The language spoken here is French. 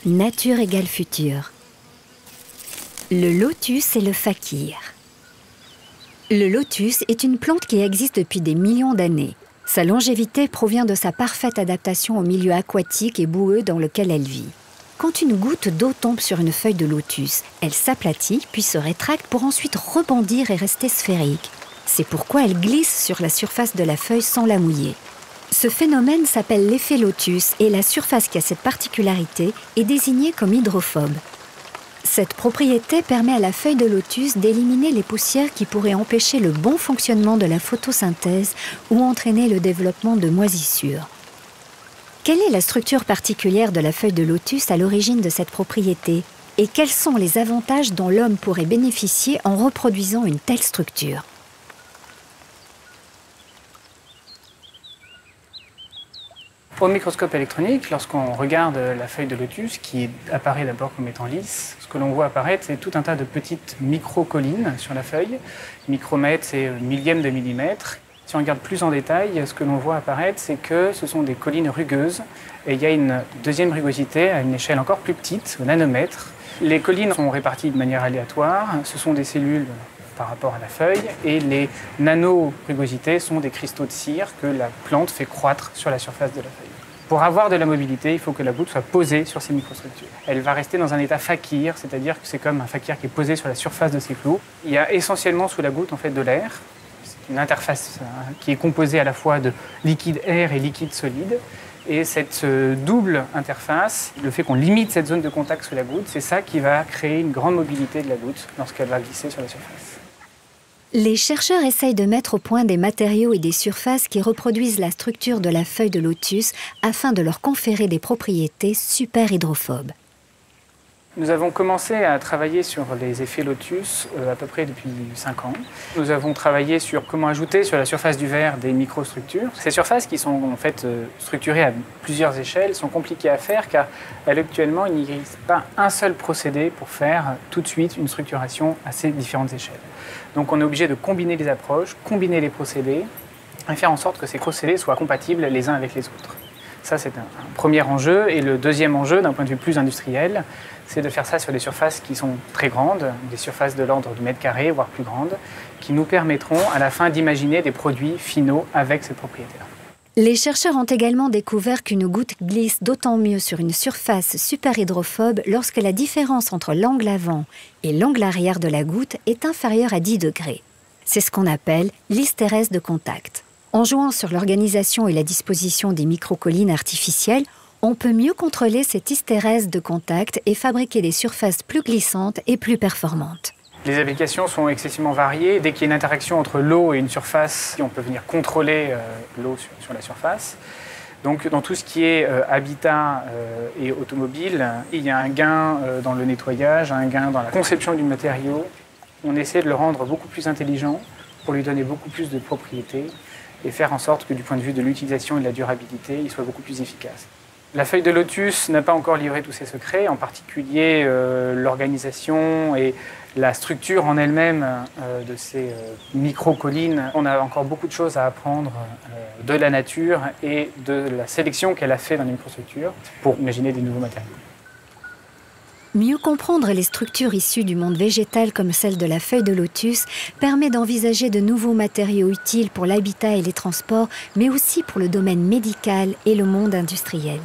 Nature égale futur. Le lotus et le fakir. Le lotus est une plante qui existe depuis des millions d'années. Sa longévité provient de sa parfaite adaptation au milieu aquatique et boueux dans lequel elle vit. Quand une goutte d'eau tombe sur une feuille de lotus, elle s'aplatit puis se rétracte pour ensuite rebondir et rester sphérique. C'est pourquoi elle glisse sur la surface de la feuille sans la mouiller. Ce phénomène s'appelle l'effet lotus et la surface qui a cette particularité est désignée comme hydrophobe. Cette propriété permet à la feuille de lotus d'éliminer les poussières qui pourraient empêcher le bon fonctionnement de la photosynthèse ou entraîner le développement de moisissures. Quelle est la structure particulière de la feuille de lotus à l'origine de cette propriété? Et quels sont les avantages dont l'homme pourrait bénéficier en reproduisant une telle structure? Au microscope électronique, lorsqu'on regarde la feuille de lotus, qui apparaît d'abord comme étant lisse, ce que l'on voit apparaître, c'est tout un tas de petites microcollines sur la feuille. Micromètre, c'est millième de millimètre. Si on regarde plus en détail, ce que l'on voit apparaître, c'est que ce sont des collines rugueuses. Et il y a une deuxième rugosité à une échelle encore plus petite, au nanomètre. Les collines sont réparties de manière aléatoire. Ce sont des cellules par rapport à la feuille, et les nanorugosités sont des cristaux de cire que la plante fait croître sur la surface de la feuille. Pour avoir de la mobilité, il faut que la goutte soit posée sur ces microstructures. Elle va rester dans un état fakir, c'est-à-dire que c'est comme un fakir qui est posé sur la surface de ses clous. Il y a essentiellement sous la goutte en fait de l'air. C'est une interface qui est composée à la fois de liquide air et liquide solide. Et cette double interface, le fait qu'on limite cette zone de contact sous la goutte, c'est ça qui va créer une grande mobilité de la goutte lorsqu'elle va glisser sur la surface. Les chercheurs essayent de mettre au point des matériaux et des surfaces qui reproduisent la structure de la feuille de lotus afin de leur conférer des propriétés super hydrophobes. Nous avons commencé à travailler sur les effets lotus à peu près depuis 5 ans. Nous avons travaillé sur comment ajouter sur la surface du verre des microstructures. Ces surfaces qui sont en fait structurées à plusieurs échelles sont compliquées à faire car actuellement il n'existe pas un seul procédé pour faire tout de suite une structuration à ces différentes échelles. Donc on est obligé de combiner les approches, combiner les procédés et faire en sorte que ces procédés soient compatibles les uns avec les autres. Ça, c'est un premier enjeu. Et le deuxième enjeu, d'un point de vue plus industriel, c'est de faire ça sur des surfaces qui sont très grandes, des surfaces de l'ordre du mètre carré, voire plus grandes, qui nous permettront à la fin d'imaginer des produits finaux avec cette propriété-là. Les chercheurs ont également découvert qu'une goutte glisse d'autant mieux sur une surface super hydrophobe lorsque la différence entre l'angle avant et l'angle arrière de la goutte est inférieure à 10 degrés. C'est ce qu'on appelle l'hystérèse de contact. En jouant sur l'organisation et la disposition des microcollines artificielles, on peut mieux contrôler cette hystérèse de contact et fabriquer des surfaces plus glissantes et plus performantes. Les applications sont excessivement variées. Dès qu'il y a une interaction entre l'eau et une surface, on peut venir contrôler l'eau sur la surface. Donc dans tout ce qui est habitat et automobile, il y a un gain dans le nettoyage, un gain dans la conception du matériau. On essaie de le rendre beaucoup plus intelligent pour lui donner beaucoup plus de propriétés et faire en sorte que du point de vue de l'utilisation et de la durabilité, il soit beaucoup plus efficace. La feuille de lotus n'a pas encore livré tous ses secrets, en particulier l'organisation et la structure en elle-même de ces microcollines. On a encore beaucoup de choses à apprendre de la nature et de la sélection qu'elle a fait dans les microstructures pour imaginer des nouveaux matériaux. Mieux comprendre les structures issues du monde végétal comme celle de la feuille de lotus permet d'envisager de nouveaux matériaux utiles pour l'habitat et les transports, mais aussi pour le domaine médical et le monde industriel.